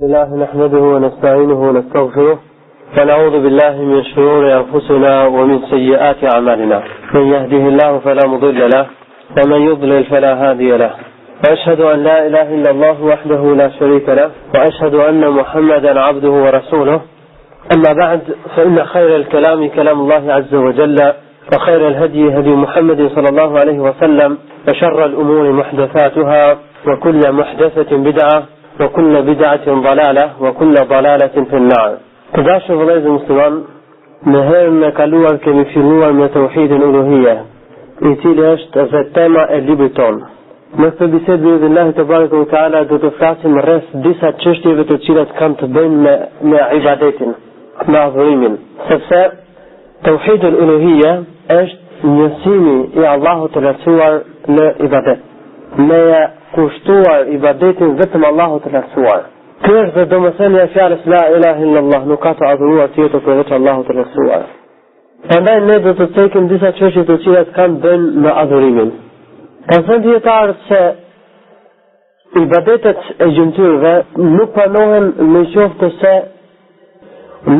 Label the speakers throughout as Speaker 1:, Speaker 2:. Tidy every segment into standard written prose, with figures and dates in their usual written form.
Speaker 1: الله نحمده ونستعينه ونستغفره ونعوذ بالله من شرور أنفسنا ومن سيئات أعمالنا من يهده الله فلا مضل له ومن يضلل فلا هادي له وأشهد أن لا إله إلا الله وحده لا شريك له وأشهد أن محمدا عبده ورسوله أما بعد فإن خير الكلام كلام الله عز وجل وخير الهدي هدي محمد صلى الله عليه وسلم وشر الأمور محدثاتها وكل محدثة بدعة وكل بدعة ضلالة وكل ضلالة في النار. Këdashë vëllezër musliman, në herën e kaluar kemi filluar me tauhidin uluhia, I cili është edhe tema e librit tonë. Në këtë bisedë bi'idhnillahi tebaraka ve teala do të flasim rreth disa çështjeve të cilat kanë të bëjnë me ibadetin, me adhurimin, sepse tauhidul uluhia është njësimi I Allahut të lartësuar në ibadet. Me kushtuar ibadetin vetëm Allahut të lartësuar. Kjo është dhe domethënia e fjalës la ilaha illallah, nuk ka të adhuruar tjetër përveç Allahut të lartësuar. Prandaj ne do të cekim disa çështje të cilat kanë bënë me adhurimin. Kanë thënë dietarët se ibadetet e gjymtyrëve nuk pranohen në qoftë se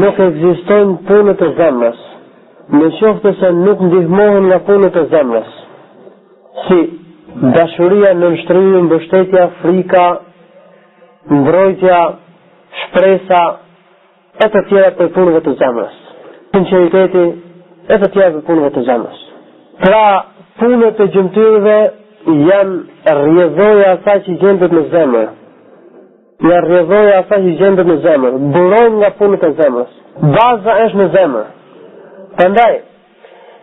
Speaker 1: nuk ekzistojnë punët e zemrës, në qoftë se nuk ndihmohen nga punët e zemrës, si dashuria, nënshtrimi, mbështetja, frika, mbrojtja, shpresa, e të tjera për punëve të zemrës, sinqeriteti, e të tjera për punëve të zemrës. Pra, punët e gjymtyrëve janë rrjedhoja asaj që gjendet në zemër. Janë rrjedhoja asaj që gjendet në zemër. Burojnë nga punët e zemrës. Baza është në zemër. Prandaj,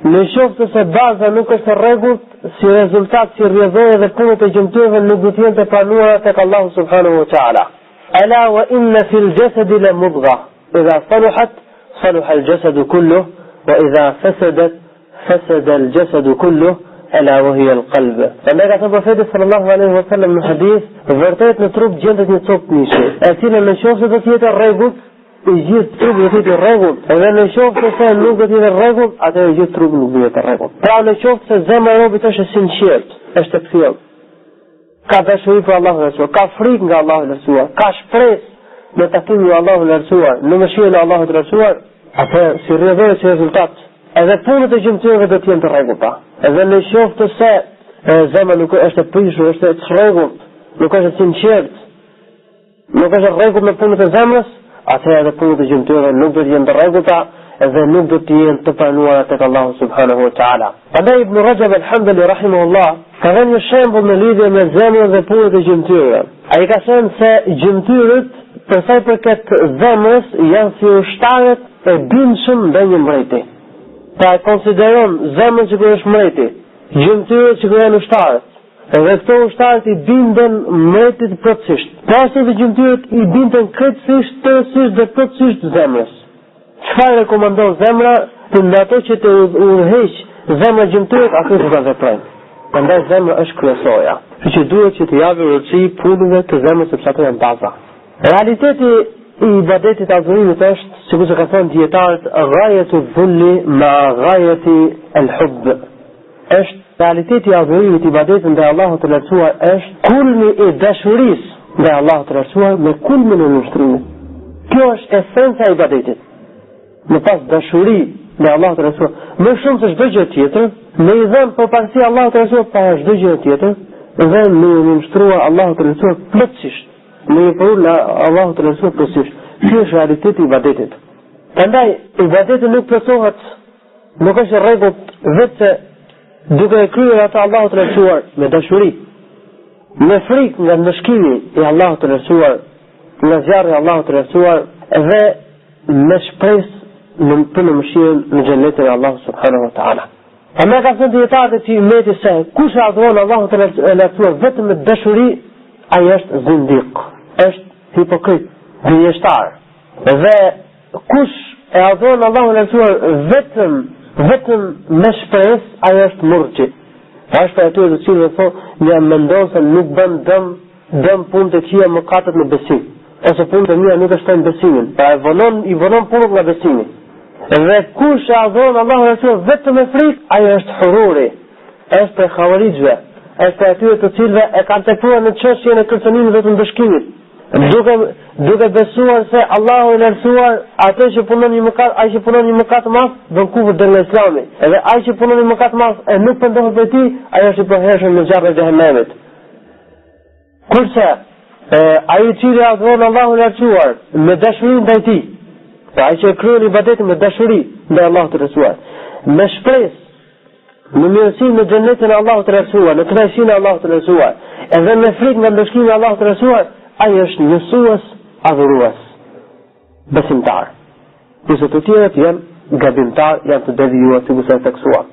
Speaker 1: në qoftë se baza nuk është e rregullt, si rezultat, si rrjedhoja dhe punët e gjymtyrëve nuk do të jenë të pranuara tek Allahu subhanahu wa ta'ala. Ala wa inna fil jasadi la mudgha, idha saluhat saluha al jasadu kulluh, wa idha fasadat fasada al jasadu kulluh, ala wa hiya al qalb. Andaj ka thënë profeti sallallahu alaihi wasallam në hadith, vërtet në trup gjendet një copë mishi, e cila në qoftë do të jetë e rregullt, I gjithë trupi do të jetë I rregullt, edhe në qoftë se nuk do të jetë I rregullt, atëherë I gjithë trupi nuk do të jetë I rregullt. Pra në qoftë se zemra e robit është e sinqert, është e kthjellë, ka dashuri për Allahun e lartësuar, ka frikë nga Allahu I lartësuar, ka shpresë në takimin me Allahun e lartësuar, në mëshirën e Allahut të lartësuar, atëherë si rrjedhore si rezultat, edhe punët e gjymtyrëve do të jenë të rregullta. Edhe në qoftë se zemra nuk është e prishur, është e çrregullt, nuk është e sinqert, nuk është e rregullt në punët e zemrës, atëherë edhe punët e gjymtyrëve nuk do të jenë të rregullta edhe nuk do të jenë të pranuara tek Allahu subhanahu wa ta'ala. Prandaj Ibn Rajab al-Hanbali rahimahullah ka dhënë një shembull në lidhje me zemrën dhe punët e gjymtyrëve. Ai ka thënë se gjymtyrët, për sa I përket zemrës, janë si ushtarët e bindshëm ndaj një mbreti. Pra konsideron zemrën që është mbreti, gjymtyrët që janë ushtarët. Edhe këto ushtarët I binden mbretit plotësisht. Pasi dhe gjymtyrët I binden krejtësisht, tërësisht dhe plotësisht zemrës. Çfarë rekomandon zemra në ato që të udhëheq zemra gjymtyrët, ato do ta veprojnë. Prandaj zemra është kryesorja. Që duhet që të japë rëndësi punëve të zemrës sepse ato janë baza. Realiteti I ibadetit adhurimit është, sikur që ka thënë dietarët, ghayatu dhulli ma ghayati al-hubb. Është realiteti I adhurimit, ibadetit ndaj Allahut të lartësuar është kulmi I dashurisë ndaj Allahut të lartësuar me kulmin e nushtrimit. Kjo është esenca e ibadetit. Në pas dashuri ndaj Allahut të lartësuar, më shumë se çdo gjë tjetër, me I dhënë përparësi Allahut të lartësuar para çdo gjë tjetër, dhe me I nushtruar Allahut të lartësuar plotësisht, me I përul Allahut të lartësuar plotësisht. Ky është realiteti I ibadetit. Prandaj ibadeti nuk plotësohet, nuk është rregullt vetë duke e kryer atë Allahut të lartësuar me dashuri, me frikë nga ndëshkimi I Allahut të lartësuar, nga zjarri I Allahut të lartësuar dhe me shpresë për në mëshirën në xhenetin e Allahut subhanahu wa ta'ala. Ama ka thënë dietarët që meti se kush e adhuron Allahun të lartësuar vetëm me dashuri, ai është zindiq, është hipokrit, gënjeshtar. Dhe kush e adhuron Allahun të lartësuar vetëm me shpresë, ai është murxhi. Është për atyre të cilëve thonë ja mendon se nuk bën dëm punë të këqija mëkatet në besim, ose punë të mira nuk e shtojnë besimin. Pra I vonon punët nga besimi. Dhe kush e adhuron Allahun e lartësuar vetëm me frikë, ai është hururi, është për xhawarizve, është për atyre të cilëve e kanë tepruar në çështjen e kërcënimit dhe të ndëshkimit. duke besuar se Allahu i lartësuar atë që punon një mëkat, ai që punon një mëkat të madh bën kufër ndër Islami. Edhe ai që punon një mëkat të madh e nuk pendohet për ti, ai është i përhershëm në zjarrin e xhenemit. Kurse ai i cili adhuron Allahun e lartësuar me dashuri ndaj tij, ai që kryen ibadetin me dashuri ndaj Allahut të lartësuar, me shpresë në mirësinë në xhenetin e Allahut të lartësuar, në kënaqësinë e Allahut të lartësuar, edhe me frikë nga ndëshkimi i Allahut të lartësuar, ai është njësues, adhurues, besimtar. Kurse të tjerët janë gabimtar, janë të devijuar sikur sa teksuar.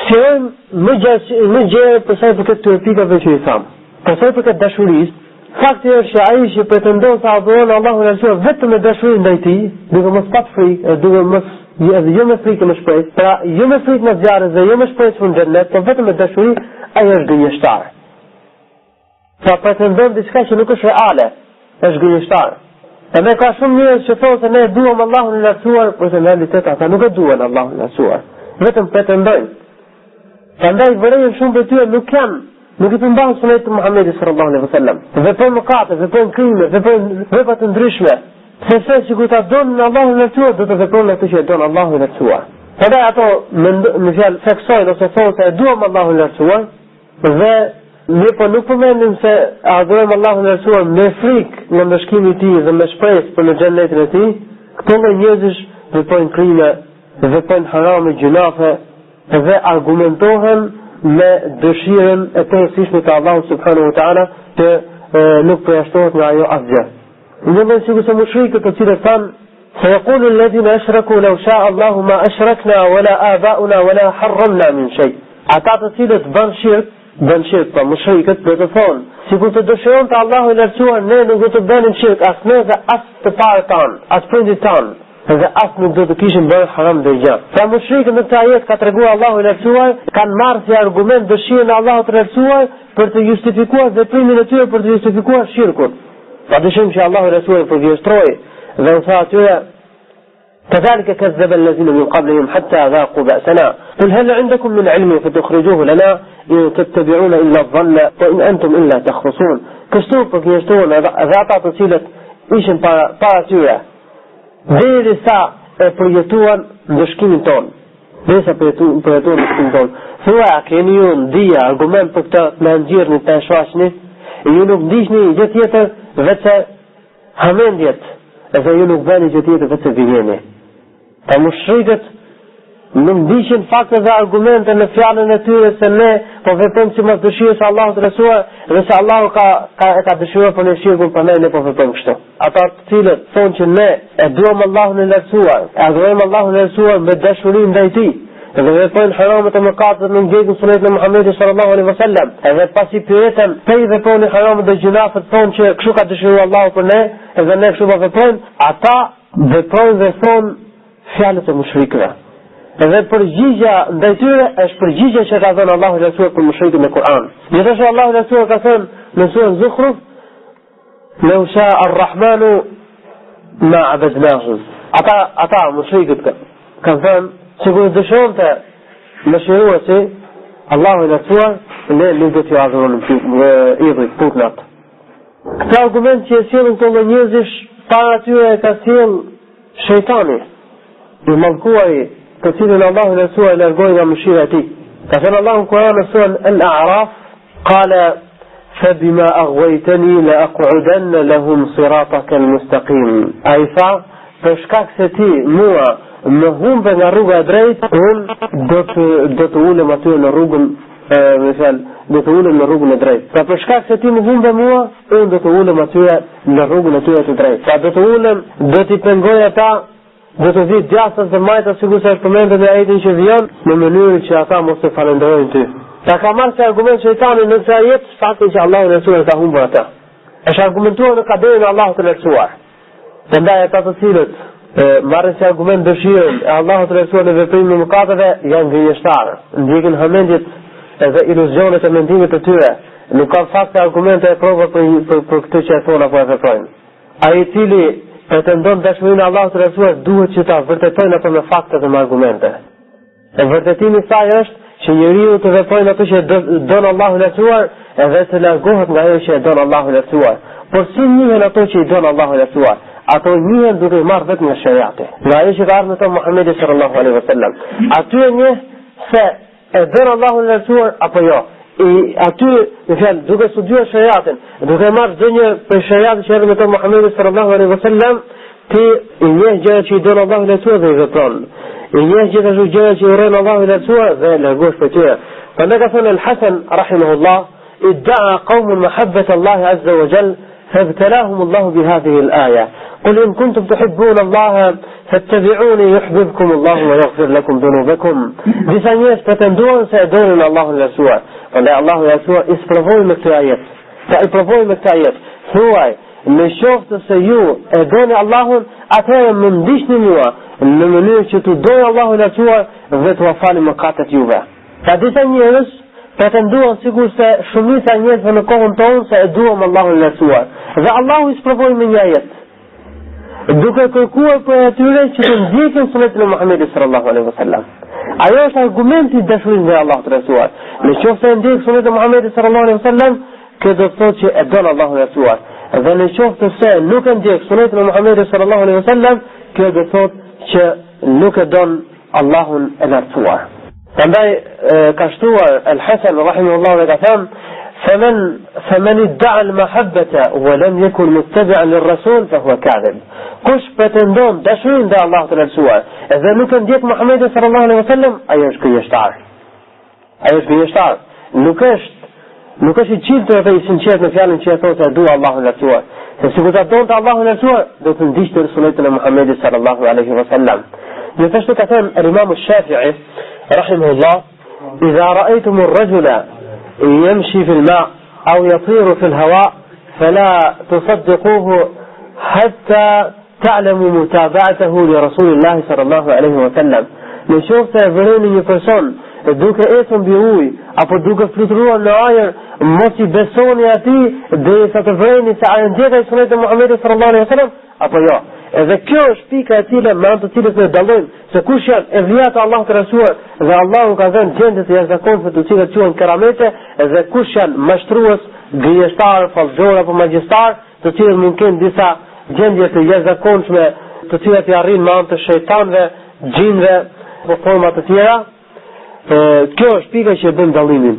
Speaker 1: Sjellëm më gjë për sa i përket këtyre pikave që i tham. Për sa i përket dashurisë, fakti është që ai që pretendon se adhuron Allahun e lartësuar vetëm me dashuri ndaj tij, duke mos pat frikë, duke mos jo me frikë me shpresë, pra jo me frikë në zjarre dhe jo me shpresë në xhenet, por vetëm me dashuri, ai është gënjeshtar. Sa pretendon diçka që nuk është reale, është gënjeshtar. Edhe ka shumë njerëz që thonë se ne duam Allahun e lartësuar, por në realitet ata nuk e duan Allahun e lartësuar, vetëm pretendojnë. Prandaj vërejën shumë për tyre nuk i përmban sunetit të Muhamedit sallallahu alaihi wasallam. Veprojnë mëkate, veprojnë krime, veprojnë vepra të ndryshme. Pse sikur ta donin Allahun e lartësuar, do të veprojnë atë që e don Allahu i lartësuar. Prandaj ato në fjalë theksojnë ose thonë se e duam Allahun e lartësuar dhe ne po nuk përmendim se adhurojmë Allahun e lartësuar me frikë nga ndëshkimi i tij dhe me shpresë për në xhenetin e tij. Këto lloj njerëzish veprojnë krime, veprojnë harame, gjunafe dhe argumentohen me dëshirën e tërësishme të Allahut subhanahu wa taala që nuk përjashtohet nga ajo asgjë. Në sikur se mushrikët të cilët thanë سيقول الذين أشركوا لو شاء الله ما أشركنا ولا آباؤنا ولا حرمنا من شيء. Ata të cilët bën shirk, pa mushrikët do të thonë, sikur të dëshironte Allahu i lartësuar, ne nuk do të bënim shirk as ne dhe as të parë tanë, as prindit tanë, dhe as nuk do të kishim bërë haram dhe gjë. Pra mushrikët në këtë ajet ka treguar Allahu i lartësuar, kanë marrë si argument dëshirën e Allahut të lartësuar për të justifikuar veprimin e tyre, për të justifikuar shirkun. Padyshim që Allahu i lartësuar përgjithësoi dhe u tha atyre: كذلك كذب الذين من قبلهم حتى ذاقوا بأسنا قل هل عندكم من علم فتخرجوه لنا إن تتبعون إلا الظن وإن أنتم إلا تخرصون. Kështu përgjithësohen edhe ata të cilët ishin para tyre derisa e përjetuan ndëshkimin ton. Derisa përjetuan ndëshkimin ton. Thua, keni ju ndija, argument për këtë me nxirrni të shfaqni, ju nuk ndiqni gjë tjetër vetë hamendjet, edhe ju nuk bëni gjë tjetër vetë vijeni. Ta mushrikët nuk ndiqin fakte dhe argumente në fjalën e tyre se ne po veprojmë sipas dëshirës së Allahut të lartësuar dhe se Allahu ka dëshiruar për ne shirkun, prandaj ne po veprojmë kështu. Ata të cilët thonë që ne e duam Allahun e lartësuar, e adhurojmë Allahun e lartësuar me dashuri ndaj tij, dhe veprojnë haramet e mëkatet në ndjekin sunetin e Muhamedit sallallahu alaihi wasallam, edhe pasi pyeten pse i veproni haramet dhe gjunafet, thonë që kështu ka dëshiruar Allahu për ne, edhe ne kështu po veprojmë, ata veprojnë dhe thonë fjalët e mushrikëve. Edhe përgjigja ndaj tyre është përgjigja që ka dhënë Allahu i lartësuar për mushrikët në Kur'an. Gjithashtu Allahu i lartësuar ka thënë në surën Zukhruf: "Law sha'a ar-Rahmanu ma 'abadnahum." Ata mushrikët kanë thënë sikur dëshironte mëshiruesi Allahu i lartësuar, ne nuk do t'ju adhurojmë idhujt putnat. Këtë argument që e sjellën këto njerëzish para tyre ka sjell shejtani, i mallkuari, të cilën Allahu i lartësuar e largoi nga mëshira e tij. Ka thënë Allahu në Kur'an në surën Al-A'raf: "Qala fabima aghwaytani la aq'udanna lahum sirataka al-mustaqim." Ai tha, për shkak se ti mua më humbe nga rruga e drejtë, unë do të ulem aty në rrugën do të ulem në rrugën e drejtë. Pra për shkak se ti më humbe mua, unë do të ulem aty në rrugën e tyre të drejtë. Pra do të ulem, do t'i pengoj ata, do të vi djasat dhe majta, sikur se është përmendur në ajetin që vjen, në mënyrë që ata mos të falenderojnë ty. Ta ka marrë si argument shejtani në këtë ajet faktin që Allahu i lartësuar ka humbur ata. Është argumentuar në kaderin e Allahut të lartësuar. Prandaj ata të cilët marrin si argument dëshirën e Allahut të lartësuar në veprimin e mëkateve janë gënjeshtarë, ndjekin hamendjet edhe iluzionet e mendimit të tyre. Nuk kanë fakte, argumente e prova për këtë që e thonë apo e veprojnë. Ai i cili pretendon dashurinë e Allahut të lartësuar duhet që ta vërtetojnë ato me fakte dhe me argumente. E vërtetimi i saj është që njeriu të veprojnë ato që don Allahu i lartësuar edhe të largohet nga ajo që e don Allahu i lartësuar. por si njihen ato që i don Allahu i lartësuar? Ato njihen duke i marrë vetëm nga shariati. Nga ajo që ka ardhur me të Muhamedi sallallahu alaihi wasallam. Aty e njeh se e don Allahu i lartësuar apo jo. Aty, në fjalë, duke studiuar shariatin, duke marrë çdo një për shariatin që erdhi me të Muhamedi sallallahu alaihi wasallam, ti i njeh gjëra që i don Allahu i lartësuar dhe i vepron. I njeh gjithashtu gjëra që i urren Allahu i lartësuar dhe largohesh prej tyre. Prandaj ka thënë Al-Hasan rahimahullah: ادعى قوم محبة الله عز وجل فابتلاهم الله بهذه الآية قل إن كنتم تحبون الله فاتبعوني يحببكم الله ويغفر لكم ذنوبكم. Disa njerëz pretenduan se e donin Allahun e lartësuar. Prandaj Allahu i lartësuar i sprovoi me këtë ajet. Sa i provoi me këtë ajet, thuaj, në qoftë se ju e doni Allahun, atëherë më ndiqni mua në mënyrë që t'u doj Allahu i lartësuar dhe t'u falë mëkatet juve. Ka disa njerëz pretenduan sikur se shumica e njerëzve në kohën tonë se e duam Allahun e lartësuar. Dhe Allahu i sprovoi me një ajet, duke kërkuar për atyre që të ndjekin sunetin e Muhamedit sallallahu alaihi wasallam. Ajo është argumenti i dashurisë ndaj Allahut të lartësuar. Në qoftë se ndjek sunetin e Muhamedit sallallahu alaihi wasallam, kjo do të thotë që e don Allahun e lartësuar. Dhe në qoftë se nuk e ndjek sunetin e Muhamedit sallallahu alaihi wasallam, kjo do të thotë që nuk e don Allahun e lartësuar. Prandaj ka shtuar Al-Hasan rahimahullah dhe ka thënë: فمن ادعى المحبة ولم يكن متبعا للرسول فهو كاذب. Kush pretendon dashurinë ndaj Allahut të lartësuar dhe nuk e ndjek Muhamedit sallallahu alaihi wasallam, ai është gënjeshtar. Ai është gënjeshtar. Nuk është i qiltër dhe i sinqert në fjalën që e thotë se dua Allahun e lartësuar. Se sikur ta donte Allahun e lartësuar, do të ndiqte sunetin e Muhamedit sallallahu alaihi wasallam. Gjithashtu ka thënë Imam Shafi'i rahimahullah: إذا رأيتم الرجل يمشي في الماء أو يطير في الهواء فلا تصدقوه حتى تعلموا متابعته لرسول الله صلى الله عليه وسلم. Në qoftë se vëreni një person duke ecur mbi ujë apo duke fluturuar në ajër, mos i besoni atij derisa të vëreni se ai ndjek sunetin e Muhamedit sallallahu alaihi wasallam apo jo. Edhe kjo është pika e cila me anë të cilës ne dallojmë se kush janë evliat e Allahut të lartësuar dhe Allahu ka dhënë gjendje të jashtëzakonshme të cilat quhen keramete, dhe kush janë mashtrues, gënjeshtar, fallxor apo magjistar, të cilët mund të kenë disa gjendje të jashtëzakonshme të cilat i arrin me anë të shejtanëve, xhinëve apo forma të tjera. Kjo është pika që bën dallimin.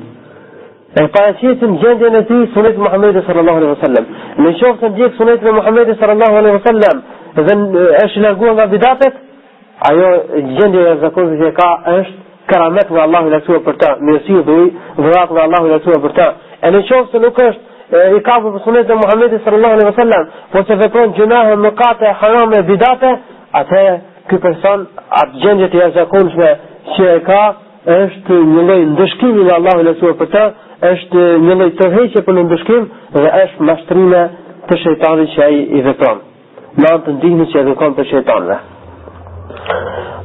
Speaker 1: E paraqesim gjendjen e tij sunetit Muhamedit sallallahu alaihi wasallam. Në qoftë se ndjek sunetin e Muhamedit sallallahu alaihi wasallam dhe është larguar nga bidatet, ajo gjendje e zakonshme që ka është karamet nga Allahu i lartësuar për ta, mirësi dhe dhurat nga Allahu i lartësuar për ta. E në qoftë se nuk është i kapur për sunetin e Muhamedit sallallahu alaihi wasallam, por se vepron gjunahe, mëkate, harame, bidate, atëherë ky person atë gjendje të jashtëzakonshme që e ka është një lloj ndëshkimi nga Allahu i lartësuar për ta, është një lloj tërheqje për në ndëshkim dhe është mashtrime të shejtanit që ai i vepron. Në anë të ndihmës që edukon të shejtanëve.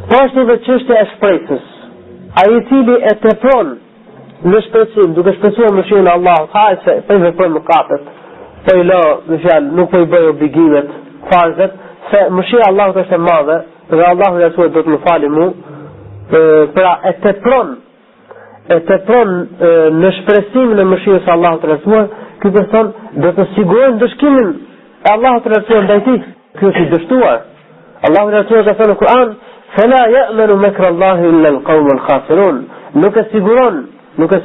Speaker 1: Po ashtu dhe çështja e shpresës. Ai i cili e tepron në shpresim, duke shpresuar mëshirën e Allahut, hajse po i vepron mëkatet, po i lë, në fjalë, nuk po i bëj obligimet, farzet, se mëshira e Allahut është e madhe dhe Allahu i lartësuar do të më falë mua. Pra e tepron në shpresimin e mëshirës së Allahut të lartësuar, ky person do të sigurojë ndëshkimin e Allahut të lartësuar ndaj tij. Ky është i dështuar. Allahu i lartësuar ka thënë në Kur'an: "Fala ya'manu makra Allahi illa al-qawm al-khasirun." Nuk e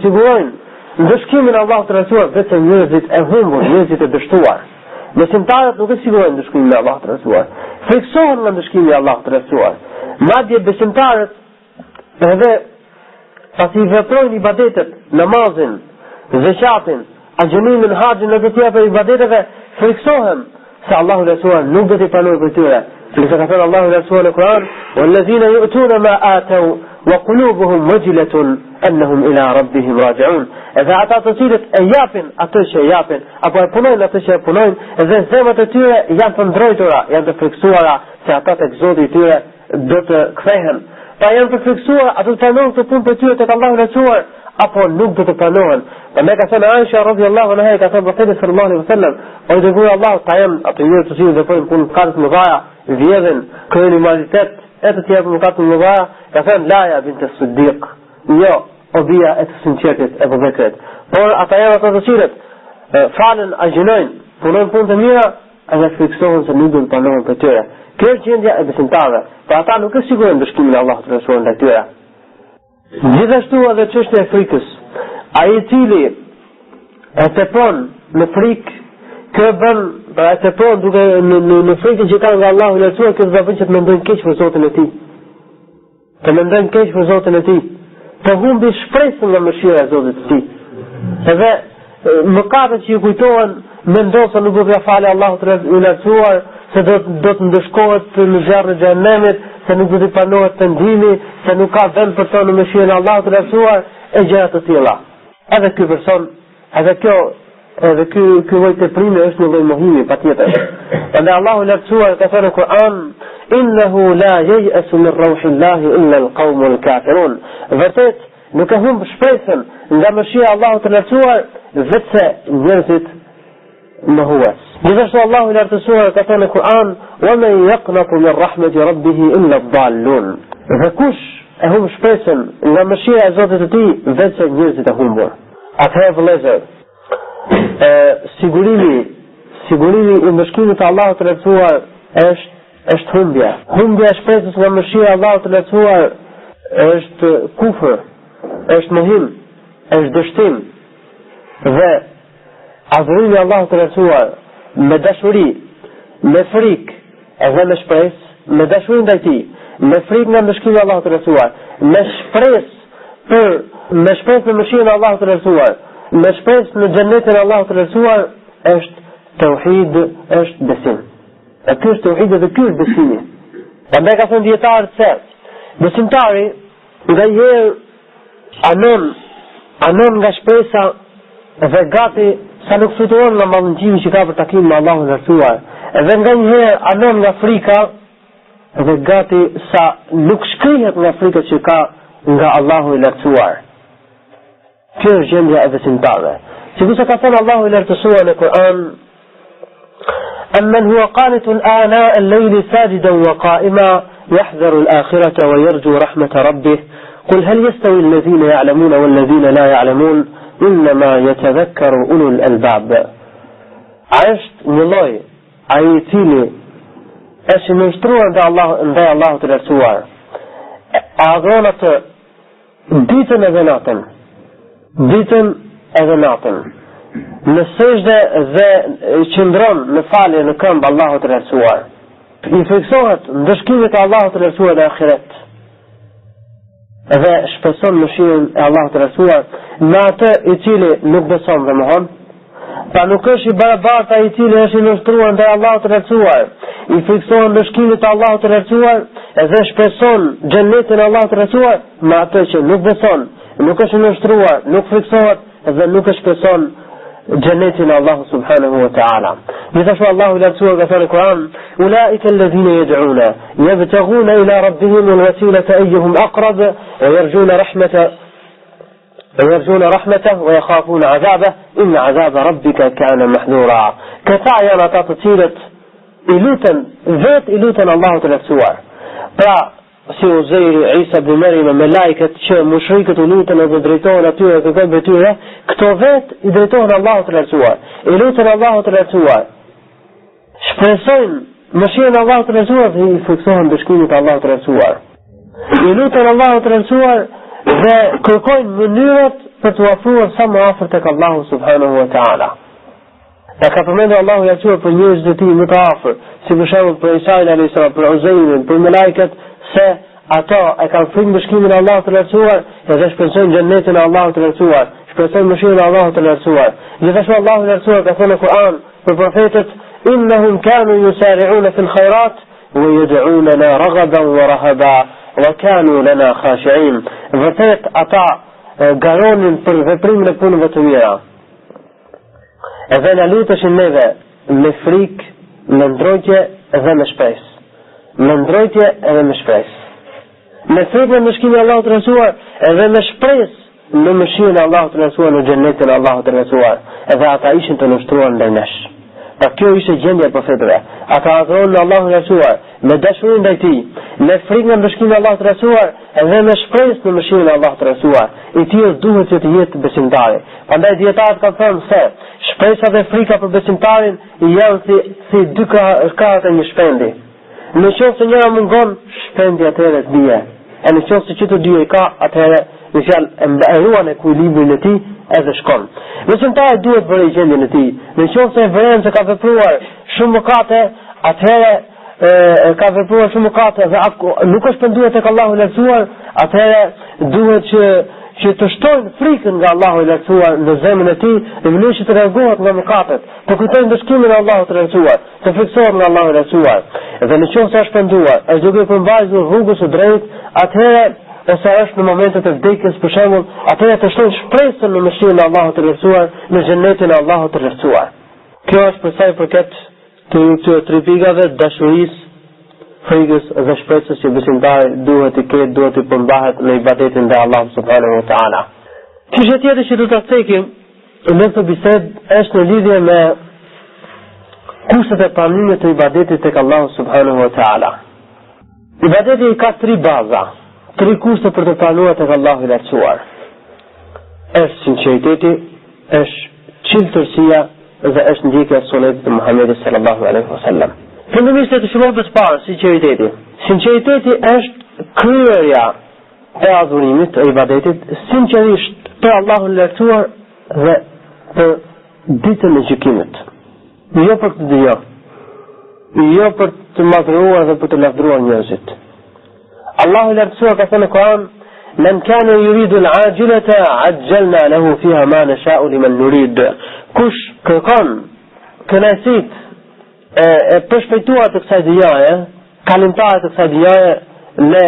Speaker 1: sigurojnë ndëshkimin e Allahut të lartësuar vetëm njerëzit e humbur, njerëzit e dështuar. Besimtarët nuk e sigurojnë ndëshkimin e Allahut të lartësuar. Friksohen nga ndëshkimi i Allahut të lartësuar. Madje besimtarët edhe pasi veprojnë ibadetet, namazin, zakatin, agjërimin, haxhin dhe të tjera për ibadeteve, friksohen se Allahu i lartësuar nuk do t'i pranojë për tyre. Sikur ka thënë Allahu i lartësuar në Kur'an: "Wallazina yu'tuna ma atau wa qulubuhum wajilatun annahum ila rabbihim raji'un." Edhe ata të cilët e japin atë që e japin, apo e punojnë atë që e punojnë, dhe zemrat e tyre janë të ndrojtura, janë të friksuara se ata tek Zoti i tyre do të kthehen. Pa janë të friksuar, ato të pranojnë këtë punë për tyre tek Allahu i lartësuar, apo nuk do të pranohen. Ne ka thënë Aisha radhiyallahu anha, ka thënë Profeti sallallahu alaihi wasallam: "O i dërguar Allahu, ta jam ato njerëz të cilët veprojnë punë të më dhaja, vjedhin, kryen imalitet, e të tjerë më më dhaja", ka thënë Laja bint as-Siddiq, jo, o bia e të sinqertit e Abu Bekrit. Por ata janë ato të cilët falen, agjërojnë, punojnë punë të mira, edhe friksohen se nuk do të panohen për tyre. Kjo është gjendja e besimtarëve. Pra ata nuk e sigurojnë dëshkimin e Allahut të Madhëruar ndaj tyre. Gjithashtu edhe çështja e frikës. Ai i cili e tepron në frikë, kjo bën, pra e tepron duke në frikën që ka nga Allahu i Lartësuar, kjo do bën që të mendojnë keq për Zotin e tij. Të mendojnë keq për Zotin e tij. Të humbi shpresën nga mëshira e Zotit të tij. Edhe mëkatet që ju kujtohen, mendon se nuk do t'ia falë Allahu i Lartësuar, se do të ndëshkohet në zjarrin e xhenemit, se nuk do t'i panohet pendimi, se nuk ka vend për to në mëshirën e Allahut të Lartësuar e gjëra të tilla. Edhe ky person, edhe ky lloj teprimi është një lloj mohimi patjetër. Prandaj Allahu i Lartësuar ka thënë në Kur'an: "Innahu la yay'asu min rawhillahi illa al-qawmul kafirun." Vërtet nuk e humb shpresën nga mëshira e Allahut të Lartësuar vetëse njerëzit mohues. Gjithashtu Allahu i Lartësuar ka thënë në Kur'an: "Wa man yaqnatu min rahmati rabbih illa ad-dallun." Dhe kush e humb shpresën nga mëshira e Zotit të tij vetëse njerëzit e humbur. Atëherë vëllezër, sigurimi i mbëshkimit të Allahut të Lartësuar është humbja. Humbja e shpresës nga mëshira e Allahut të Lartësuar është kufër, është mohim, është dështim. Dhe adhurimi i Allahut të Lartësuar me dashuri, me frikë edhe me shpresë, me dashuri ndaj tij, me frikë nga mbëshkimi i Allahut të Lartësuar, me shpresë në mëshirën e Allahut të Lartësuar, me shpresë në xhenetin e Allahut të Lartësuar, është tauhid, është besim. E ky është tauhidi dhe ky është besimi. Prandaj ka thënë dietarët se besimtari nganjëherë anon nga shpresa dhe gati sa nuk fluturon nga mallëngjimi që ka për takimin me Allahun e Lartësuar. Edhe nganjëherë anon nga frika dhe gati sa nuk shkrihet nga frika që ka nga Allahu i Lartësuar. Kjo është gjendja e besimtarëve. Sikur se ka thënë Allahu i Lartësuar në Kur'an: "Amman huwa qanitun ana al-layli sajidan wa qa'ima yahdharu al-akhirata wa yarju rahmata rabbih qul hal yastawi alladhina ya'lamuna wal ladhina la ya'lamun innama yatadhakkaru ulul albab." Është një lloj ai i cili është nënshtruar ndaj Allahut të Lartësuar. Adhuron atë ditën edhe natën. Në sejdë dhe qëndron në falje në këmbë Allahut të Lartësuar. I friksohet ndëshkimit e Allahut të Lartësuar në ahiret. Dhe shpeson mëshirën e Allahut të Lartësuar me atë i cili nuk beson dhe mohon. Pra nuk është i barabartë ai i cili është i nënshtruar ndaj Allahut të Lartësuar, i friksohet ndëshkimit të Allahut të Lartësuar edhe shpeson xhenetin e Allahut të Lartësuar me atë që nuk beson, nuk është i nënshtruar, nuk friksohet dhe nuk e shpeson xhenetin e Allahut subhanahu wa ta'ala. Gjithashtu Allahu i Lartësuar ka thënë në Kur'an: "Ulaika alladhina yad'una yabtaghuna ila rabbihim alwasilata ayyuhum aqrab wa yarjuna rahmatahu wa yakhafuna 'adhabah inna 'adhaba rabbika kana mahdhura." Këta janë ata të cilët i lutën Allahut të Lartësuar. Pra si Uzejri, Isa ibn Maryam, me lajket që mushrikët u lutën edhe drejtohen atyre të kërkojnë tyre, këto vetë i drejtohen Allahut të Lartësuar, i lutën Allahut të Lartësuar, shpresojnë mëshirën e Allahut të Lartësuar dhe i friksohen dëshkimit të Allahut të Lartësuar. I lutën Allahut të Lartësuar dhe kërkojnë mënyrat për të afruar sa më afër tek Allahu subhanahu wa ta'ala. E ka përmendur Allahu i Lartësuar për njerëzit e tij më të afër, si për shembull për Isa alayhis salam, për Uzejrin, për melajket, se ato e kanë frikë mbëshkimin e Allahut të Lartësuar dhe shpresojnë xhenetin e Allahut të Lartësuar, shpresojnë mëshirën e Allahut të Lartësuar. Gjithashtu Allahu i Lartësuar ka thënë në Kur'an për profetët: "Innahum kanu yusari'una fil khairat wa yad'unana raghaban wa rahaba wa kanu lana khashi'in." Vërtet ata garonin për veprimin e punëve të mira. Edhe na luteshin neve me frikë, me ndrojtje dhe me shpresë. Me ndrojtje edhe me shpresë. Me frikë në mëshkimin e Allahut të Lartësuar edhe me shpresë në mëshirën e Allahut të Lartësuar, në xhenetin e Allahut të Lartësuar. Edhe ata ishin të nështruar ndaj nesh. Pra kjo ishte gjendja e profetëve. Ata adhuronin në Allahun e Lartësuar me dashuri ndaj tij, me frikë nga mëshkimi i Allahut të Lartësuar edhe me shpresë në mëshirën e Allahut të Lartësuar. I tillë duhet që të jetë besimtari. Prandaj dietarët kanë thënë se Shpresa dhe frika për besimtarin janë si dy karët e një shpendi. Në qoftë se njëra mungon, shpendi atëherë bie. E në qoftë se që të dy i ka, atëherë në fjalë e mbajruan ekuilibrin e tij edhe shkon. Besimtari duhet vërejë gjendjen e tij. Në qoftë se vëren se ka vepruar shumë mëkate, atëherë ka vepruar shumë mëkate dhe nuk është penduar tek Allahu i Lartësuar, atëherë duhet që të shtojnë frikën nga Allahu i Lartësuar në zemrën e tij, në mënyrë që të reagohet nga mëkatet, të kujtojnë dëshkimin e Allahut të Lartësuar, të friksohet nga Allahu i Lartësuar. Dhe në qoftë se është penduar, është duke përmbajtur rrugës së drejtë, atëherë ose është në momentet e vdekjes për shembull, atëherë të shtojnë shpresën në mëshirën e Allahut të Lartësuar, në xhenetin e Allahut të Lartësuar. Kjo është për sa i përket këtyre tre pikave: dashurisë, frikës dhe shpresës që besimtari duhet të ketë, duhet të përmbahet në ibadetin dhe Allahu subhanahu wa taala. Çështja tjetër që do ta cekim në këtë bisedë është në lidhje me kushtet e pranimit të ibadetit tek Allahu subhanahu wa taala. Ibadeti ka tre baza, tre kushte për të pranuar tek Allahu i Lartësuar. Është sinqeriteti, është qiltërsia dhe është ndjekja e sunetit të Muhamedit sallallahu alaihi wasallam. Fillimisht të shërbes parë sinqeriteti. Sinqeriteti është kryerja e adhurimit të ibadetit sinqerisht për Allahun e Lartësuar dhe për ditën e gjykimit. Jo për këtë gjë. Jo për të madhruar dhe për të lavdruar njerëzit. Allahu i Lartësuar ka thënë në Kur'an: "Men kana yuridu al-'ajilata 'ajjalna lahu fiha ma nasha'u liman nurid." Kush kërkon kënaqësitë e përshpejtuar të kësaj dhjaje, kalimtare të kësaj dhjaje, ne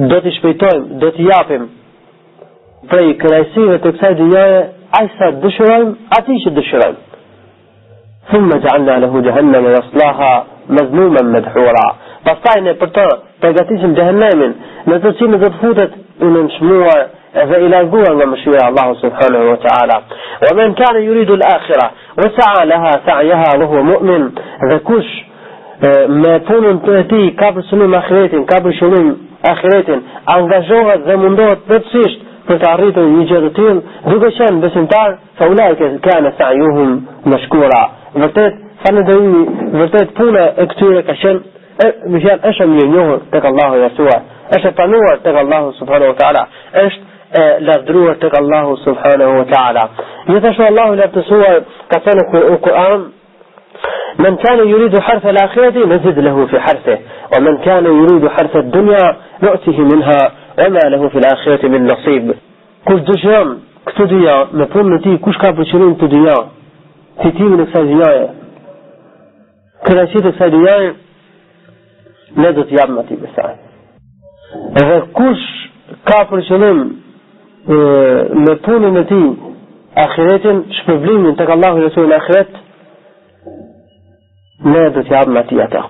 Speaker 1: do t'i shpejtojmë, do t'i japim prej kënaqësive të kësaj dhjaje aq sa dëshirojmë, atij që dëshirojmë. ثم جعلنا له جهنم يصلاها مذموما مدحورا. Pastaj ne për të përgatisim xhehenemin, në të cilin do të futet i nënçmuar dhe i larguar nga mëshira e Allahut subhanahu wa taala. Wa man kana yuridu al-akhirah wa sa'a laha sa'yaha wa huwa mu'min. Dhe kush me punën e tij ka për qëllim ahiretin, ka për qëllim ahiretin, angazhohet dhe mundohet plotësisht për të arritur një gjë të tillë, duke qenë besimtar, fa ulaika kana sa'yuhum mashkura. Vërtet puna e këtyre ka qenë është mirënjohur tek Allahu i Lartësuar, është pranuar tek Allahu subhanahu wa taala, është lavdruar tek Allahu subhanahu wa taala. Gjithashtu Allahu i Lartësuar ka thënë në Kur'an: "Men kana yuridu hartha al-akhirati nazid lahu fi harthihi, wa man kana yuridu hartha ad-dunya nu'tihi minha, wa ma lahu fi al-akhirati min nasib." Kush dëshiron këtë dynja me punën e tij, kush ka për qëllim këtë dynja, fitimin e kësaj dynjaje, kënaqësitë e kësaj dynjaje, ne do të japim atij besaj. Edhe kush ka për qëllim me punën e tij ahiretin, shpërblimin tek Allahu i Lartësuar në ahiret, ne do të japim atij atë.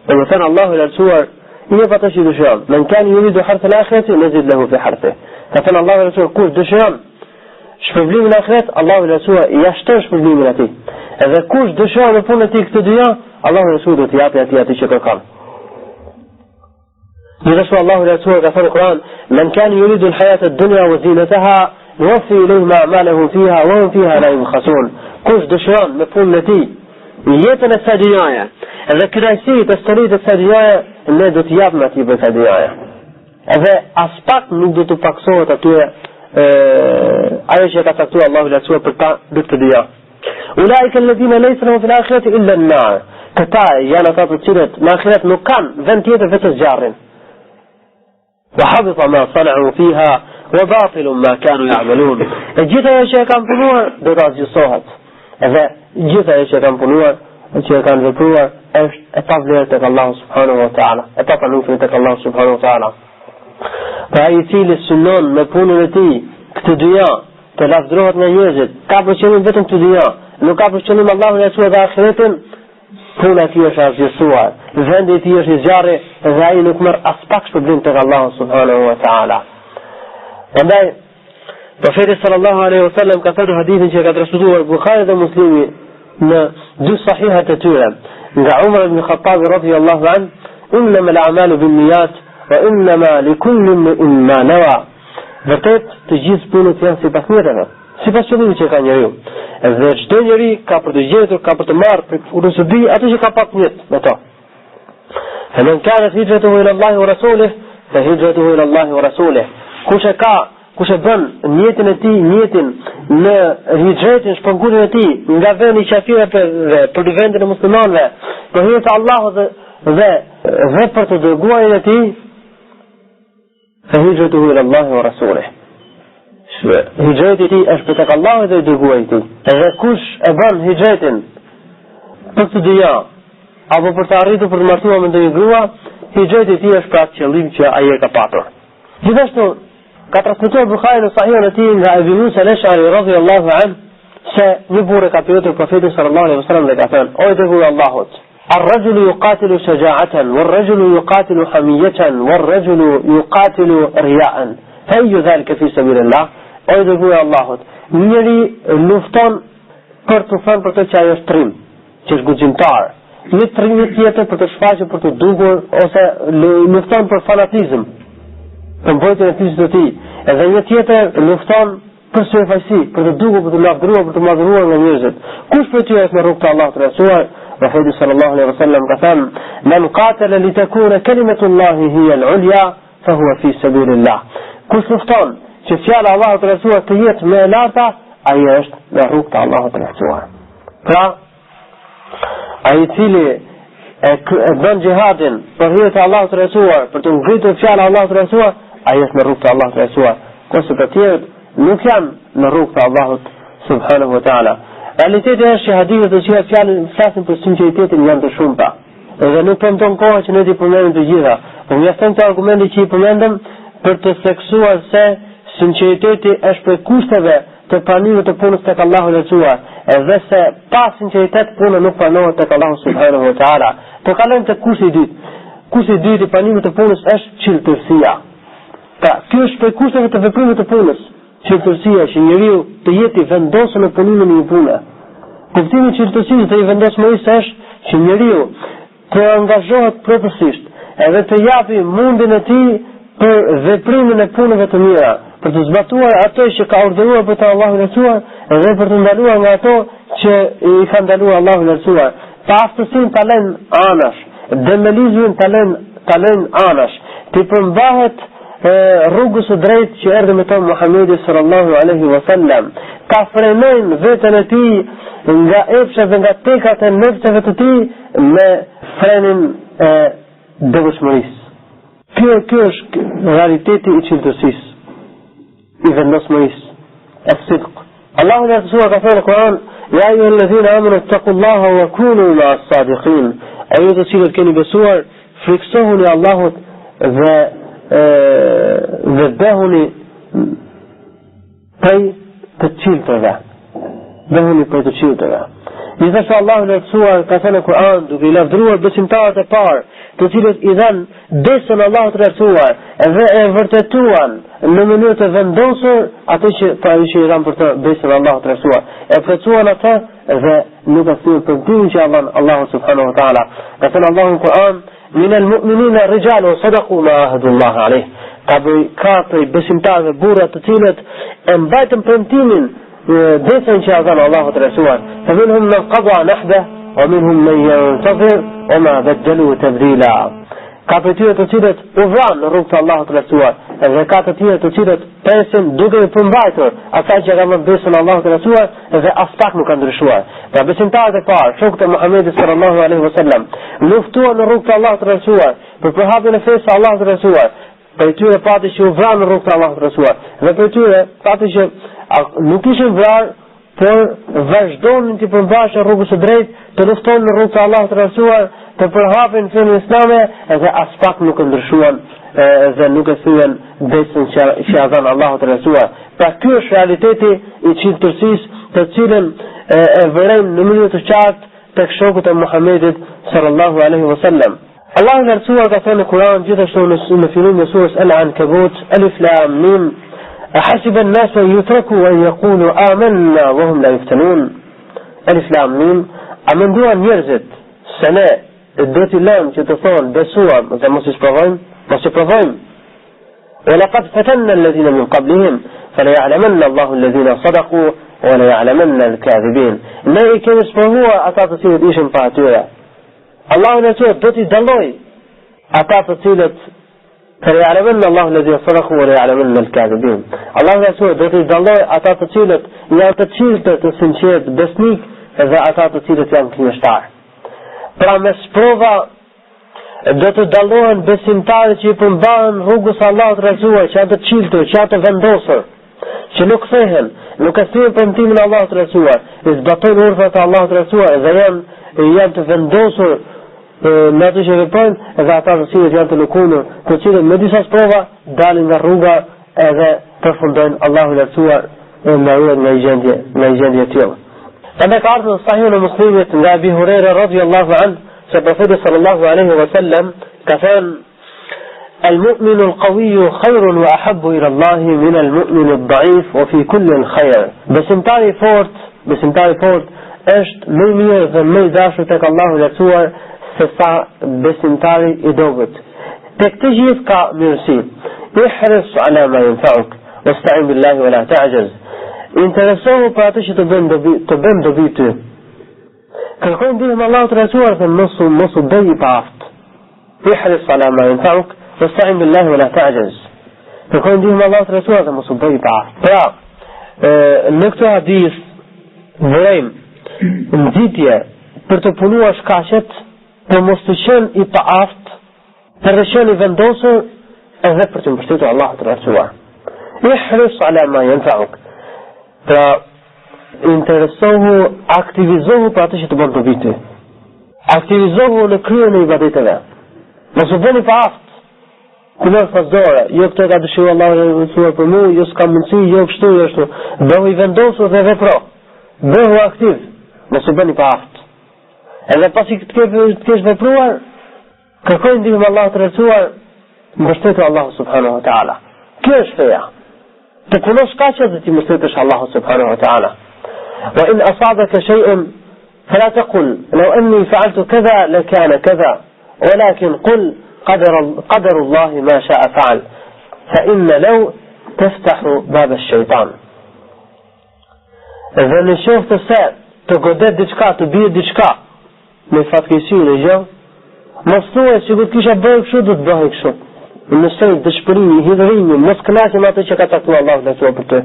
Speaker 1: Dhe më thënë Allahu i Lartësuar i jep atë që dëshiron. Men kan yuridu hartha al-akhirati nazid lahu fi harthihi. Ka thënë Allahu i Lartësuar kush dëshiron shpërblimin e ahiret, Allahu i Lartësuar i jashton shpërblimin atij. Edhe kush dëshiron me punën e tij këtë dynja, Allahu i Lartësuar do t'i japë atij që kërkon. Gjithashtu Allahu i Lartësuar ka thënë në Kur'an: "Men kana yuridu al-hayata ad-dunya wa zinataha nuwaffi ilayhim a'malahum fiha wa hum fiha la yubkhasun." Kush dëshiron me punën e tij jetën e kësaj dynjaje dhe kënaqësitë e historisë të kësaj dynjaje, ne do t'i japim atij për kësaj dynjaje. Edhe as pak nuk do të paksohet atyre ajo që ka caktuar Allahu i Lartësuar për ta në këtë dynjë. Ulaika alladhina laysa lahum fil akhirati illa an-nar. Këta janë ata të cilët në ahiret nuk kanë vend tjetër veç zjarrin. Wa habita ma sana'u fiha wa batilun ma kanu ya'malun. E gjithë ajo që e kanë punuar do të zgjidhsohet. Edhe gjithë ajo që e kanë punuar, që e kanë vepruar, është e pavlerë tek Allahu subhanahu wa ta'ala, e pa pranuar tek Allahu subhanahu wa ta'ala. Pra ai i cili synon me punën e tij këtë dynjë të lavdrohet nga njerëzit, ka për qëllim vetëm këtë dynjë, nuk ka për qëllim Allahu i Lartësuar dhe ahiretin, puna e tij është azhësuar, vendi i tij është i zjarri dhe ai nuk merr as pak shpërblim tek Allahu subhanahu wa ta'ala. Prandaj profeti sallallahu alaihi wasallam ka thënë hadithin që ka transmetuar Buhari dhe Muslimi në dy sahihat e tyre nga Umar ibn Khattab radhiyallahu anhu: "Innama al-a'malu bin-niyyat wa innama likulli imrin ma nawa." Vërtet të gjithë punët janë sipas niyetave, sipas qëllimit që ka njeriu. Dhe çdo njeri ka për të gjetur, ka për të marrë për urësubi atë që ka pak jetë me to. Faman kanat hijratuhu ila Allahi wa rasulih, fa hijratuhu ila Allahi wa rasulih. Kush e bën njëtin e tij, njëtin në hijretin, shpërnguljen e tij nga vendi i qafirëve për vendin e muslimanëve, për hir të Allahut dhe për të dërguarin e tij, fa hijratuhu ila Allahi wa rasulih. Hijreti i tij është për tek Allahu dhe i dërguari i tij. Edhe kush e bën hijretin për të dyja apo për të arritur për të martuar me ndonjë grua, hijreti i tij është për atë qëllim që ai e ka patur. Gjithashtu ka transmetuar Buhari në Sahihun e tij nga Abu Musa al-Ash'ari radhiyallahu anhu se një burrë ka pyetur profetin sallallahu alaihi wasallam dhe ka thënë: "O i dërguari i Allahut, الرجل يقاتل شجاعة والرجل يقاتل حمية والرجل يقاتل رياء فأي ذلك في سبيل الله?" O i dërguari i Allahut, njëri lufton për të thënë për të që ajo është trim, që është guximtar. Një trim tjetër për të shfaqur, për të dukur, ose lufton për fanatizëm, për mbrojtjen e fizikut të tij. Edhe një tjetër lufton për syfaqësi, për të dukur, për të lavdëruar, për të madhëruar nga njerëzit. Kush prej tyre është në rrugt të Allahut të Rasulullah? Muhamedi sallallahu alaihi wasallam ka thënë: "Man qatala li takuna kalimatu Allahi hiya al-ulya, fa huwa fi sabilillah." Kush lufton që fjala e Allahut të Rasulullah të jetë më e larta, ai është në rrugt të Allahut të Rasulullah. Pra, ai i cili e bën xhihadin për hir të Allahut të Rasulullah, për të ngritur fjalën e Allahut të Rasulullah, ai është në rrugt të Allahut të Rasulullah. Kurse të tjerët nuk janë në rrugt të Allahut subhanahu wa taala. Realiteti është që hadithet të cilat flasin për sinqeritetin janë të shumta. Edhe nuk përmton kohë që ne t'i përmendim të gjitha, por mjafton të argumenti që i përmendëm për të theksuar se sinqeriteti është për kushteve të pranimit të punës tek Allahu i Lartësuar, edhe se pa sinqeritet puna nuk pranohet tek Allahu subhanahu wa taala. Po kalojmë tek kushti i dytë. Kushti i dytë i pranimit të punës është çiltërsia. Pra, ky është për kushteve të veprimit të punës. Çiltërsia që njeriu të jetë i vendosur në punimin e një pune. Kuptimi i çiltërsisë dhe i vendosmërisë është që njeriu të angazhohet plotësisht, edhe të japi mundin e tij për veprimin e punëve të mira, për të zbatuar ato që ka urdhëruar për të Allahu i Lartësuar dhe për të ndaluar nga ato që i ka ndaluar Allahu i Lartësuar. Pastësinë ta lënë anash, demelizmin ta lënë anash, të përmbahet rrugës së drejtë që erdhi me tonë Muhamedi sallallahu alaihi wasallam, ta frenojnë veten e tij nga epshet dhe nga tekat e nefseve të tij me frenin e devotshmërisë. Kjo është realiteti i çiltërsisë, i vendosmërisë, e sidq. Allahu i Lartësuar ka thënë në Kur'an: "Ya ayyuhalladhina amanu ittaqullaha wa kunu ma'as sadiqin." Ai të cilët keni besuar, friksohuni Allahut dhe behuni prej të çiltëve. Behuni prej të çiltëve. Gjithashtu Allahu i Lartësuar ka thënë në Kur'an, duke i lavdëruar besimtarët e parë, të cilët i dhanë besën Allahut të Lartësuar dhe e vërtetuan në mënyrë të vendosur atë që i dhanë për të besën Allahut të Lartësuar. E plotësuan atë dhe nuk e thyen përmtimin që Allahu subhanahu wa taala. Ka thënë Allahu në Kur'an: "Min al-mu'minina rijalun sadaqu ma ahadullah alayh." Ka prej besimtarëve burra të cilët e mbajtën premtimin besën që ia dhanë Allahu të Lartësuar. Fa minhum man qada nahbah wa minhum man yantazir wa ma badalu tabdila. Ka për tyre të cilët u vranë në rrugë të Allahut të Lartësuar, dhe ka të tjerë të cilët presin duke i përmbajtur asaj që ka dhënë besën Allahut të Lartësuar dhe as pak nuk ka ndryshuar. Pra besimtarët e parë, shokët e Muhamedit sallallahu alaihi wasallam, luftuan në rrugë të Allahut të Lartësuar për përhapjen e fesë së Allahut të Lartësuar. Për tyre pati që u vranë në rrugë të Allahut të Lartësuar, dhe për tyre pati që nuk ishin vrarë, por vazhdonin të përmbajnë rrugës së drejtë, të luftonin në rrugë të Allahut të Lartësuar, të përhapin fenë islame dhe as pak nuk e ndryshuan dhe nuk e thyen besën që ia dhanë Allahu të Lartësuar. Pra ky është realiteti i çiltërsisë, të cilën e vërejmë në mënyrë të qartë tek shokët e Muhamedit sallallahu alaihi wasallam. Allahu i Lartësuar ka thënë në Kur'an gjithashtu në fillim të surës Al-Ankabut: "Alif Lam Mim أحسب الناس أن يتركوا أن يقولوا آمنا وهم لا يفتنون." Alif Lam Mim, a menduan njerëzit se ne do t'i lëmë që të thonë besuam dhe mos i provojmë? Mos i provojmë. وَلَقَدْ فَتَنَّا الَّذِينَ مِنْ قَبْلِهِمْ فليعلمن الله الذين صدقوا وليعلمن الكاذبين. Ne I kemi sprovuar ata të cilët ishin pa atyre. Allahu në thot do t'i dalloj ata të cilët فليعلمن الله الذين صدقوا وليعلمن الكاذبين. Allahu në thot do t'i dalloj ata të cilët janë të çiltë të sinqert besnik dhe ata të cilët janë kundërshtar. Pra me sprova do të dallohen besimtarët që I përmbahen rrugës së Allahut rrezuar, që janë të çiltur, që janë të vendosur, që nuk thehen, nuk e thyen premtimin e Allahut rrezuar, I zbatojnë urdhrat e Allahut rrezuar dhe janë të vendosur në atë që veprojnë, dhe ata të cilët janë të lukunur, të cilët me disa sprova dalin nga rruga edhe përfundojnë Allahu rrezuar në gjendje të tillë. Kama ka ardhur në Sahihun e Muslimit nga Abi Huraira radhiyallahu anhu se profeti sallallahu alaihi wasallam ka thënë المؤمن القوي خير وأحب إلى الله من المؤمن الضعيف وفي كل خير. Besimtari fort është më I mirë dhe më I dashur tek Allahu I lartësuar se sa besimtari I dobët. Tek të gjithë ka mirësi. Ihris ala ma yanfa'uk wasta'in billahi wa la ta'jaz. Interesohu për atë që të bën dobi ty. Kërkoj ndihmën Allahut të lartësuar dhe mos u bëj I paaft. Ihris ala ma yanfa'uk wasta'in billahi wa la ta'jaz. Kërkoj ndihmën Allahut të lartësuar dhe mos u bëj I paaft. Pra, në këtë hadith vërejmë nxitje për të punuar shkaqet, për mos të qenë I paaft, për të qenë I vendosur edhe për të mbështetur Allahut të lartësuar. Ihris ala ma yanfa'uk. Pra, interesohu, aktivizohu për atë që të bën dobi ty. Aktivizohu në kryerjen e ibadeteve. Mos u bëni paaft. Kulor fasdore, jo këtë ka dëshiruar Allahu për mua, jo s'kam mundësi, jo kështu, jo ashtu. Bëhu I vendosur dhe vepro. Bëhu aktiv. Mos u bëni paaft. Edhe pasi të kesh vepruar, kërkoj ndihmën Allahut të lartësuar, mbështetu Allahu subhanahu wa taala. Kjo është feja. Të punosh shkaqet dhe ti mbështetesh Allahu subhanahu wa taala. Wa in asabaka shay'un fala taqul law anni fa'altu kadha lakana kadha ولكن قل قدر الله ما شاء فعل فإن لو تفتح باب الشيطان. Dhe në qoftë se të godet diçka, të bie diçka me fatkeqësi në gjë, mos thuaj sikur kisha bërë kështu do të bëhej kështu. Nëse dëshpërimi, hidhërimi, mos kënaqje me atë që ka caktuar Allahu dhe për të.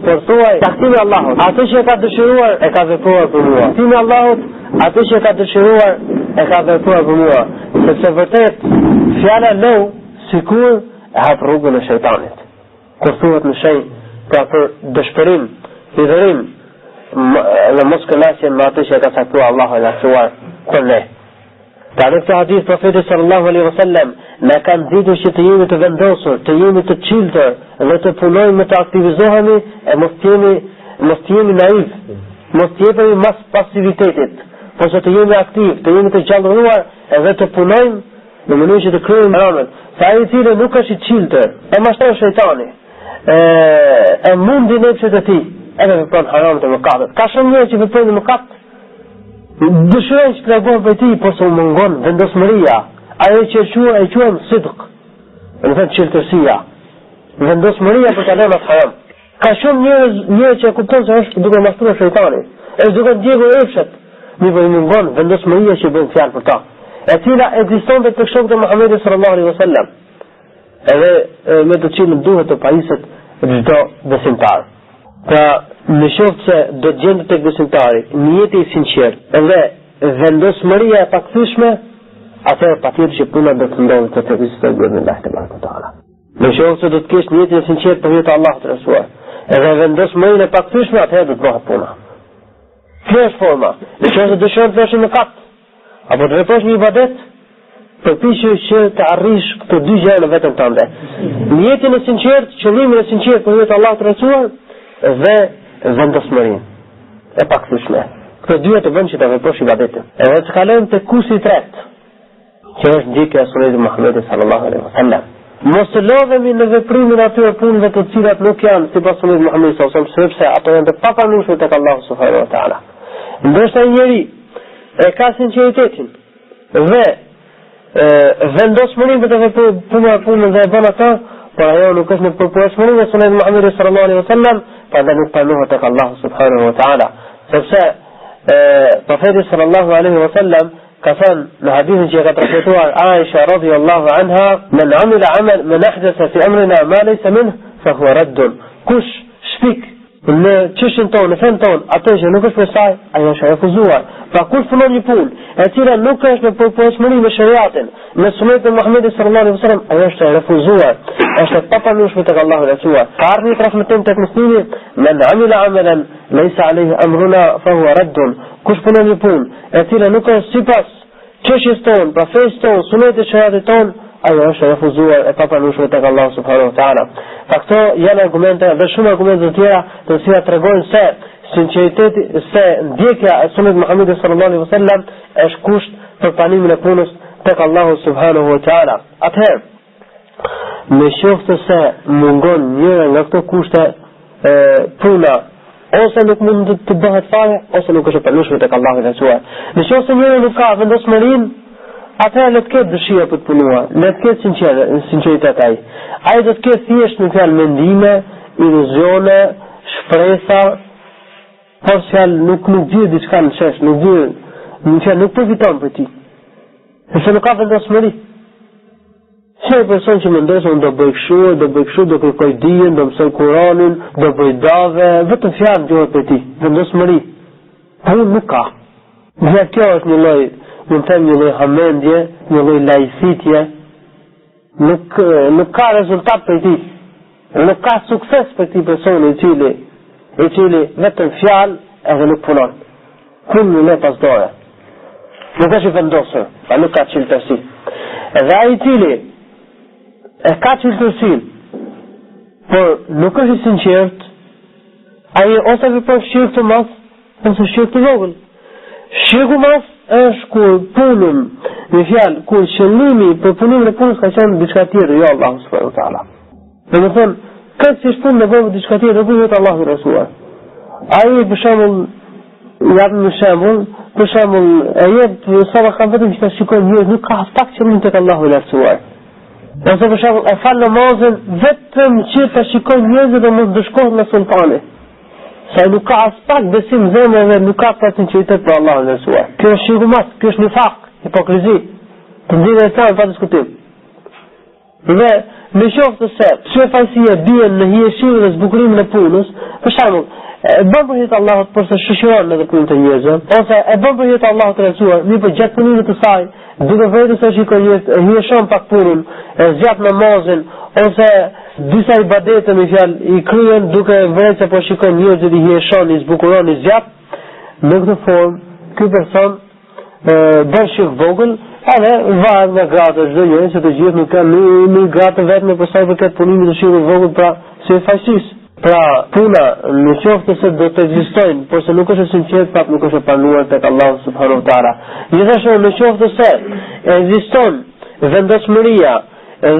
Speaker 1: Por thuaj taktimi I Allahut, atë që ka dëshiruar e ka vepruar për mua. Taktimi I Allahut, atë që ka dëshiruar e ka vepruar për mua. Sepse vërtet fjala lau sikur e hap rrugën e shejtanit. Kur thuhet në shenjë për dëshpërim, hidhërim dhe mos kënaqje me atë që ka caktuar Allahu dhe për ne. Ka në këtë hadith profeti sallallahu alaihi wasallam na ka nxitur që të jemi të vendosur, të jemi të çiltër dhe të punojmë të aktivizohemi e mos të jemi naiv, mos të jemi mas pasivitetit, por që të jemi aktiv, të jemi të gjallëruar edhe të punojmë në mënyrë që të kryejmë haramet. Sa ai I cili nuk është I çiltër, e mashton shejtani, e mundi nepset e tij, edhe vepron haramet e mëkatet. Ka shumë njerëz që veprojnë mëkat. Dëshirojnë që të largohen prej tij, por se u mungon vendosmëria, ajo që e quajmë sidq, në thënë çiltërsia, vendosmëria për të lënë atë haram. Ka shumë njerëz që e kupton se është duke mashtruar shejtani, është duke ndjekur efshet, mirë I mungon vendosmëria që bën fjalë për ta, e cila ekzistonte tek shokët e Muhamedit sallallahu alaihi wasallam, edhe me të cilën duhet të pajiset çdo besimtar. Pra, në qoftë se do të gjendet tek besimtari niyeti I sinqert dhe vendosmëria e pakthyeshme, atëherë patjetër që puna do të ndodhet te Zoti me Allahu te barekuta. Në qoftë se do të kesh niyetin e sinqert për hir të Allahut të lartësuar, edhe vendosmërinë e pakthyeshme, atëherë do të bëhet puna. Kjo është forma. Në qoftë se dëshiron të bësh mëkat, apo të veprosh një ibadet, përpiqesh që të arrish këto dy gjëra në veten tënde. Niyetin e sinqert, qëllimin e sinqert për hir të Allahut të lartësuar dhe vendosmërinë e pakthyeshme. Këto dyja të bën që të veprosh ibadetin. Edhe të kalojmë te kursi I tretë, që është ndjekja e sunetit të Muhamedit sallallahu alaihi wasallam. Mos të lodhemi në veprimin atyre punëve të cilat nuk janë sipas sunetit të Muhamedit sallallahu alaihi wasallam, sepse ato janë të papranueshme tek Allahu subhanahu wa taala. Ndoshta një njeri e ka sinqeritetin dhe vendosmërinë për të vepruar punën dhe e bën atë, por ajo nuk është në përputhshmëri me sunetin e Muhamedit sallallahu alaihi wasallam, prandaj nuk pranohet tek Allahu subhanahu wa taala. Sepse profeti sallallahu alaihi wasallam ka thënë në hadithin që ka transmetuar Aisha radhiyallahu anha, man ahdatha fi amrina ma laysa minhu fa huwa radd. Kush shpik në çështën tonë, në fen tonë, atë që nuk është për saj, ajo është refuzuar. Pra kush punon një punë e cila nuk është në përputhshmëri me shariatin, me sunetin e Muhamedit sallallahu alaihi wasallam, ajo është refuzuar, është e papranueshme tek Allahu dhe Resulullah. Ka ardhur transmetim tek Muslimi, man amila amalan laysa alayhi amruna fa huwa radd. Kush punon një punë e cila nuk është sipas çështjes tonë, pra fesë tonë, sunetit e shariatit tonë, ajo është refuzuar e papranueshme tek Allahu subhanahu wa taala. Këto janë argumente dhe shumë argumente të tjera të cilat tregojnë se sinqeriteti, se ndjekja e sunetit të Muhamedit sallallahu alaihi wasallam është kusht për pranimin e punës tek Allahu subhanahu wa taala. Atëherë, në qoftë se mungon njëra nga këto kushte, puna ose nuk mund të bëhet fare, ose nuk është e pranueshme tek Allahu dhe Resulullah. Në qoftë se njëri nuk ka vendosmërinë, atëherë le të ketë dëshirë për të punuar, le të ketë sinqeritet ai. Ai do të ketë thjesht në fjalë mendime, iluzione, shpresa, por fjalë nuk di diçka në shesh, nuk di, në fjalë nuk përfiton për ti. Sepse nuk ka vendosmëri. Se person që mendon se unë do bëj kështu, do kërkoj dijen, do mësoj Kur'anin, do bëj dave, vetëm fjalë duhet për ti, vendosmëri. Ai nuk ka. Dhe kjo është një lloj, mund të them një lloj hamendje, një lloj laicitje, nuk ka rezultat për ti, nuk ka sukses për ti personi i cili vetëm fjalë edhe nuk punon. Punë në pas dore. Nuk është i vendosur, pa nuk ka çeltësi. Edhe ai i cili e ka çeltësin, por nuk është i sinqert, ai ose vepron shirk të madh, ose shirk të vogël. Shirku mas është kur punën, në fjalë, kur qëllimi për punimin e punës ka qenë diçka tjetër, jo Allahu subhanahu wa taala. Domethënë, këtë si punë në bëvë diçka tjetër, nuk vetë Allahu dhe Resulullah. Ai për shembull, jap një shembull, për shembull, e jep sa ka vetëm që ta shikojë njerëz, nuk ka pak qëllim tek Allahu dhe Resulullah. Ose për shembull, e fal namazin vetëm që ta shikojë njerëz dhe mos dëshkohet me sultani. Sa nuk ka as pak besim zemre dhe nuk ka pas sinqeritet për Allahun e Resulullah. Kjo është shirku mas, kjo është nifak, hipokrizi, të ndjenjë e sa pa diskutim. Dhe në qoftë se shefajësia bie në hijeshimin dhe zbukurimin e punës, për shembull, e bën për hir të Allahut por se shoqëron edhe punën e njerëzve, ose e bën për hir të Allahut të Resulullah, mirë për gjatë punimit të saj, duke vërtetë se shikon njerëz, hijeshon pak punën, zgjat namazin, ose disa ibadete me fjalë i kryen duke vërtetë se po shikon njerëz që i hijeshon, i zbukuron, i zgjat, në këtë formë, ky person bën shirk vogël, edhe varet nga gratë çdo njeri, se të gjithë nuk kanë një gratë vetëm për sa i përket punimit të shirkut vogël, pra si fajsis. Pra puna në qoftë se do të ekzistojnë, por se nuk është e sinqert, prap nuk është e pranuar tek Allahu subhanahu wa taala. Gjithashtu në qoftë se ekziston vendosmëria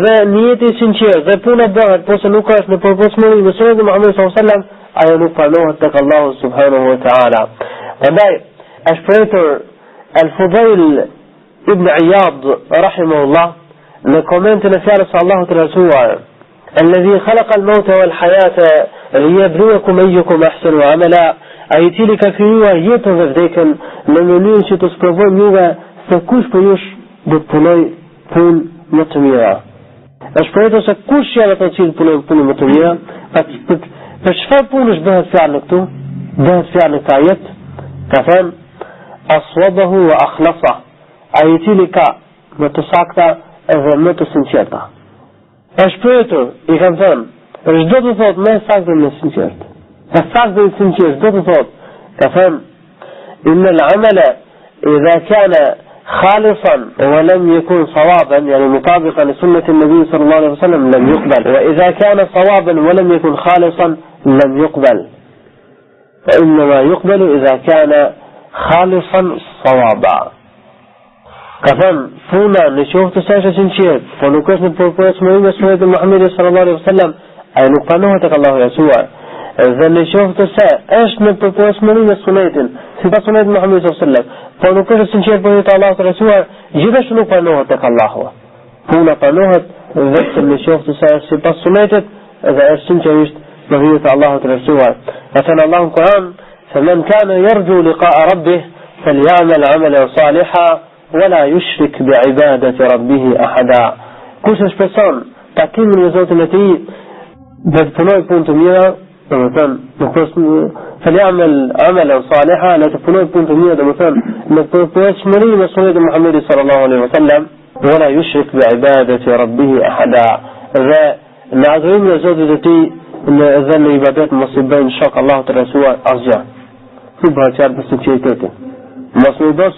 Speaker 1: dhe njeti i sinqert dhe puna bëhet, por se nuk është në përputhshmëri me sunetin e Muhamedit sallallahu alaihi wasallam, ajo nuk pranohet tek Allahu subhanahu wa taala. Prandaj është pretur Al-Fudail ibn Iyad rahimahullah në komentin e fjalës së Allahut të Resulullah: الذي خلق الموت والحياة ليبلوكم أيكم أحسن عملا. Ai i cili ka krijuar jetën dhe vdekjen në mënyrë që të sprovojë juve se kush për jush do të punoj punë më të mira. Është për se kush janë ata që punojnë punë më të mira, për çfarë punësh bëhet fjalë këtu? Bëhet fjalë në këtë jetë, ka thënë aswabahu wa akhlasa. Ai i cili ka më të sakta edhe më të sinqerta. Është përëtur, i kam thënë, është do të thotë me saktë dhe me sinqert. E saktë dhe sinqert, do të thotë, ka thënë, inna l'amala idha kana khalisan wa lam yakun sawaban, yani mutabiqan li sunnati an-nabi sallallahu alaihi wasallam, lam yuqbal. Wa idha kana sawaban wa lam yakun khalisan, lam yuqbal. Fa innama yuqbalu idha kana khalisan sawaba. Ka thënë, puna në qoftë se është sinqert, po nuk është në përputhshmëri me sunetin e Muhamedit sallallahu alaihi wasallam, ai nuk pranohet tek Allahu i Resulullah. Dhe në qoftë se është në përputhshmëri me sunetin, sipas sunetit e Muhamedit sallallahu alaihi wasallam, po nuk është sinqert për Allahut të Resulullah, gjithashtu nuk pranohet tek Allahu. Puna pranohet vetëm në qoftë se është sipas sunetit dhe është sinqerisht në hyrje të Allahut të Rësuar. E thënë Allahu në Kur'an: "Faman kana yarju liqa'a rabbih falyamal 'amalan salihan wa la yushrik bi'ibadati rabbih ahada." Kush e shpreson takimin me Zotin e tij dhe të punojë punë të mira, domethënë nuk është falyamal 'amalan salihan, la të punojë punë të mira, domethënë në përputhshmëri me sunetin e Muhamedit sallallahu alaihi wasallam, ولا يشرك بعبادة ربه أحدا. Dhe në adhurimin e Zotit të tij dhe në ibadet mos i bëjnë shok Allahut të Rësuar asgjë. Si bëhet qartë për sinqeritetin. Mos më bëj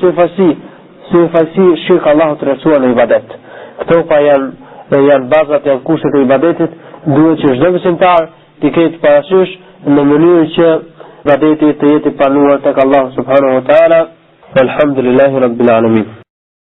Speaker 1: syfasi shirk Allahut të Rësuar në ibadet. Këto pa janë bazat, janë kushtet e ibadetit. Duhet që çdo besimtar të ketë parasysh në mënyrë që ibadeti të jetë i pranuar tek Allahu subhanahu wa taala. Alhamdulillahi rabbil alamin.